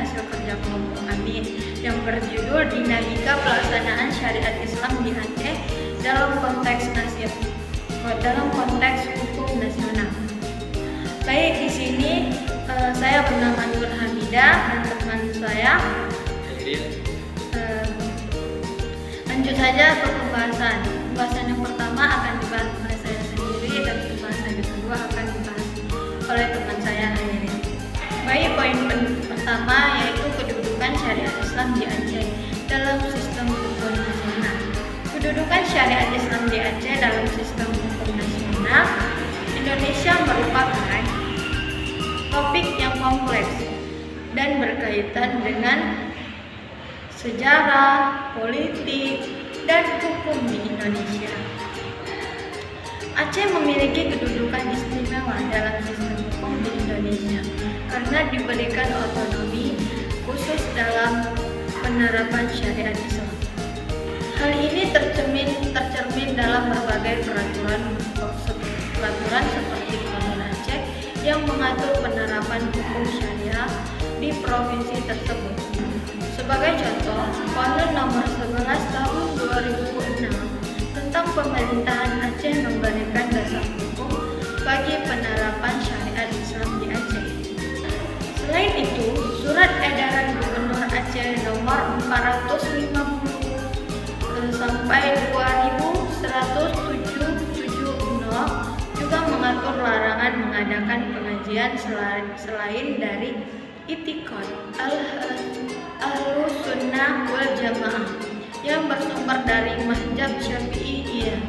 hasil kerja kelompok kami yang berjudul Dinamika Pelaksanaan Syariat Islam di Aceh dalam konteks hukum nasional. Baik, di sini saya bernama Nur Hamidah dan teman saya. Lanjut saja ke pembahasan. Pembahasan yang pertama akan dibahas oleh saya sendiri dan pembahasan yang kedua akan dibahas oleh teman saya Hairin. Baik, poin pertama yaitu kedudukan syariat Islam di Aceh dalam sistem hukum nasional. Kedudukan syariat Islam di Aceh dalam sistem hukum nasional Indonesia merupakan topik yang kompleks dan berkaitan dengan sejarah, politik, dan hukum di Indonesia. Aceh memiliki kedudukan istimewa dalam sistem hukum di Indonesia karena diberikan otonomi khusus dalam penerapan syariat Islam. Hal ini tercermin dalam berbagai peraturan seperti Konon Aceh yang mengatur penerapan hukum syariah di provinsi tersebut. Sebagai contoh, Konon Nomor 11 Tahun 2006 tentang Pemerintahan Aceh memberikan dasar hukum bagi penerapan syariat Islam di Aceh. Selain itu, Surat Edaran Gubernur Aceh Nomor 450 sampai 2170 juga mengatur larangan mengadakan pengajian selain dari I'tiqad Ahlussunnah wal Jamaah yang bersumber dari mazhab Syafi'iyah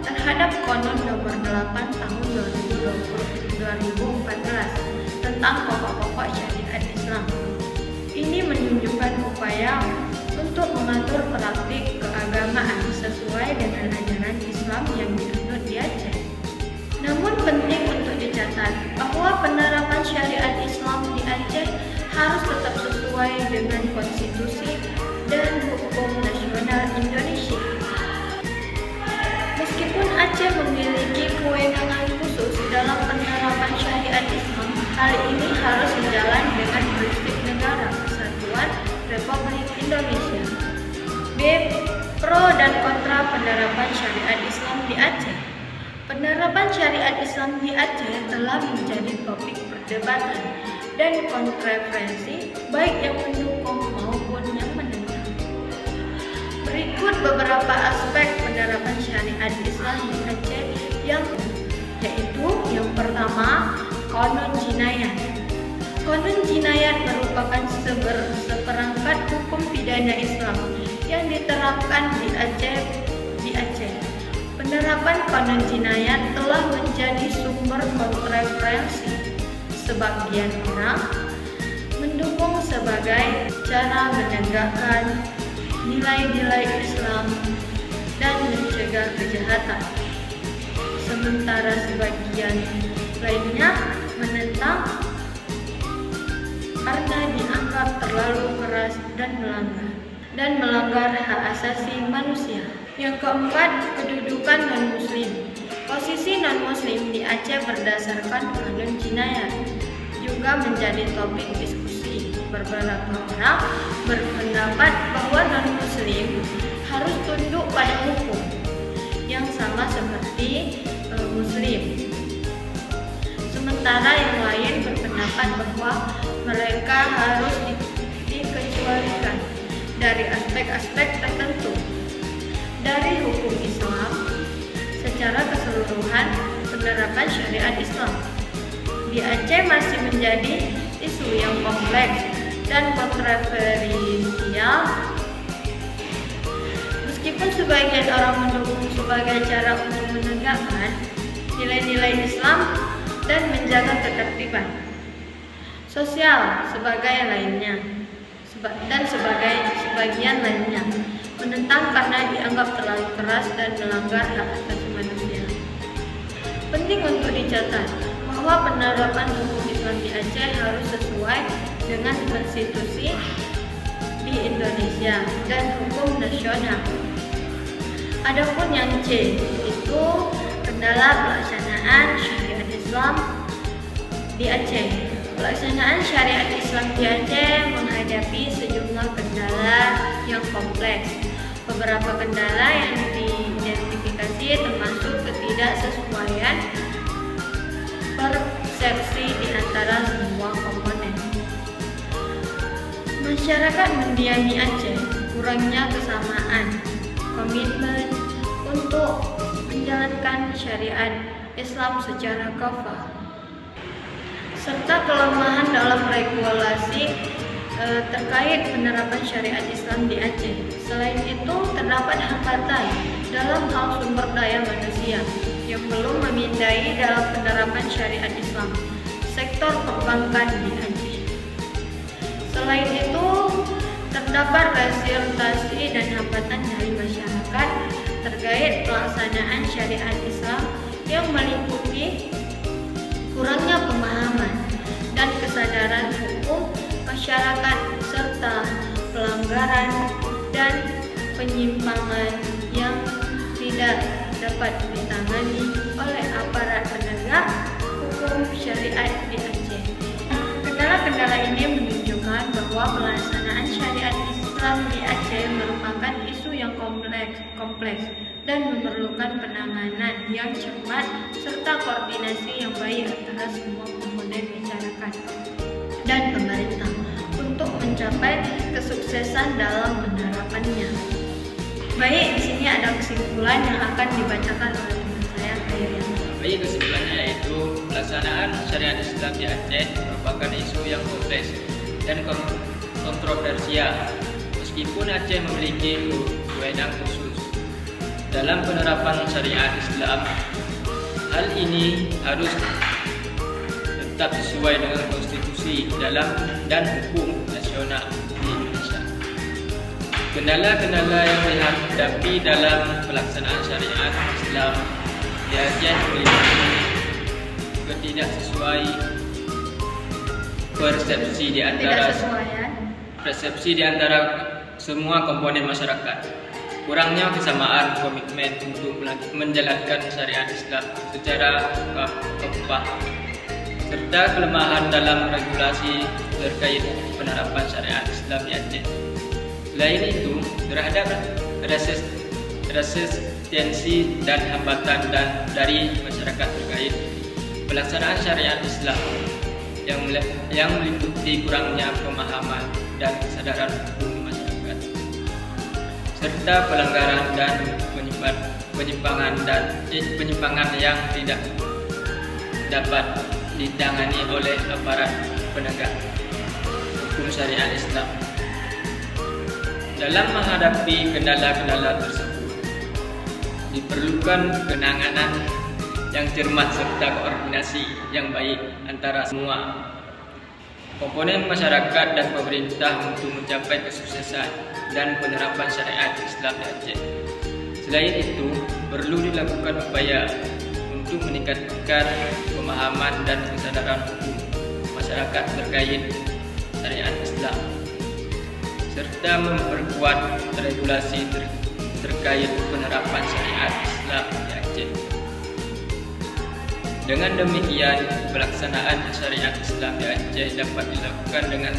terhadap Konon Nomor 8 Tahun 2014 tentang pokok-pokok syariat Islam. Ini menunjukkan upaya untuk mengatur praktik keagamaan sesuai dengan ajaran Islam yang dianut di Aceh. Namun penting untuk dicatat bahwa penerapan syariat Islam di Aceh harus tetap sesuai dengan konstitusi dan hukum nasional Indonesia. Meskipun Aceh memiliki kewenangan khusus dalam penerapan syariat Islam, hal ini harus sejalan dengan prinsip negara kesatuan Republik Indonesia. B. Pro dan kontra penerapan syariat Islam di Aceh. Penerapan syariat Islam di Aceh telah menjadi topik perdebatan dan kontroversi baik yang mendukung maupun yang menentang. Berikut beberapa aspek penerapan syariat Islam di Aceh yaitu yang pertama, Konon Jinayat. Konon Jinayat merupakan seperangkat hukum pidana Islam yang diterapkan di Aceh. Penerapan Konon Jinayat telah menjadi sumber kontroversi. Sebagian orang mendukung sebagai cara menegakkan nilai-nilai Islam dan mencegah kejahatan. Sementara sebagian lainnya menentang karena dianggap terlalu keras dan melanggar hak asasi manusia. Yang keempat, kedudukan non-muslim. Posisi non-muslim di Aceh berdasarkan Konon Jinayat juga menjadi topik diskusi. Beberapa orang berpendapat bahwa non-muslim harus tunduk pada hukum yang sama seperti muslim. Sementara yang lain berpendapat bahwa mereka harus dikecualikan dari aspek-aspek tertentu. Dari hukum Islam, secara keseluruhan penerapan syariat Islam di Aceh masih menjadi isu yang kompleks dan kontroversial. Meskipun sebagian orang mendukung sebagai cara untuk menegakkan nilai-nilai Islam dan menjaga ketertiban sosial sebagian lainnya menentang karena dianggap terlalu keras dan melanggar hak asasi manusia. Penting untuk dicatat bahwa penerapan hukum Islam di Aceh harus sesuai dengan konstitusi di Indonesia dan hukum nasional. Adapun yang C, itu kendala pelaksanaan syariat Islam di Aceh. Pelaksanaan syariat Islam di Aceh menghadapi sejumlah kendala yang kompleks. Beberapa kendala yang diidentifikasi termasuk ketidaksesuaian persepsi di antara semua komponen. Masyarakat mendiami Aceh, kurangnya kesamaan, komitmen untuk menjalankan syariat Islam secara kafah, serta kelemahan dalam regulasi terkait penerapan syariat Islam di Aceh. Selain itu, terdapat hambatan dalam hal sumber daya manusia yang belum memindai dalam penerapan syariat Islam sektor perbankan di Aceh. Selain itu, terdapat resistensi dan hambatan dari masyarakat terkait pelaksanaan syariat Islam yang meliputi kurangnya pemahaman dan kesadaran hukum masyarakat serta pelanggaran dan penyimpangan yang tidak dapat ditangani oleh aparat penegak hukum syariat di Aceh. Kendala-kendala ini menunjukkan bahwa pelaksanaan syariat Islam di Aceh merupakan isu yang kompleks dan memerlukan penanganan yang cermat serta koordinasi yang baik antara semua komponen masyarakat dan pemerintah untuk mencapai kesuksesan dalam penerapannya. Baik, di sini ada kesimpulan yang akan dibacakan oleh teman saya, Khairian. Baik, kesimpulannya yaitu pelaksanaan syariat Islam di Aceh merupakan isu yang kompleks dan kontroversial. Meskipun Aceh memiliki wewenang khusus dalam penerapan syariat Islam, hal ini harus tetap sesuai dengan konstitusi dan hukum nasional di Indonesia. Kendala-kendala yang dihadapi dalam pelaksanaan syariat Islam di Aceh meliputi ketidaksesuaian persepsi di antara semua komponen masyarakat, kurangnya kesamaan komitmen untuk menjalankan syariat Islam secara kafah, serta kelemahan dalam regulasi terkait penerapan syariat Islam di Aceh. Selain itu, terhadap resistensi dan hambatan dari masyarakat terkait pelaksanaan syariat Islam yang meliputi kurangnya pemahaman dan kesadaran hukum masyarakat, serta pelanggaran dan penyimpangan yang tidak dapat ditangani oleh aparat penegak hukum syariat Islam. Dalam menghadapi kendala-kendala tersebut, diperlukan penanganan yang cermat serta koordinasi yang baik antara semua komponen masyarakat dan pemerintah untuk mencapai kesuksesan dan penerapan syariat Islam di Aceh. Selain itu, perlu dilakukan upaya untuk meningkatkan pemahaman dan kesadaran hukum masyarakat terkait syariat Islam, serta memperkuat regulasi terkait penerapan syariat Islam di Aceh. Dengan demikian, pelaksanaan syariat Islam di Aceh dapat dilakukan dengan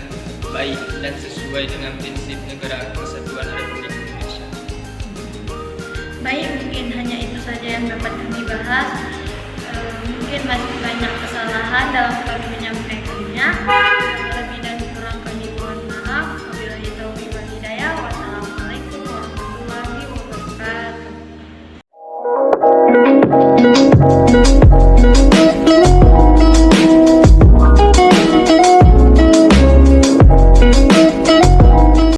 baik dan sesuai dengan prinsip Negara Kesatuan Republik Indonesia. Baik, mungkin hanya itu saja yang dapat kami bahas. Mungkin masih banyak kesalahan dalam kami menyampaikannya.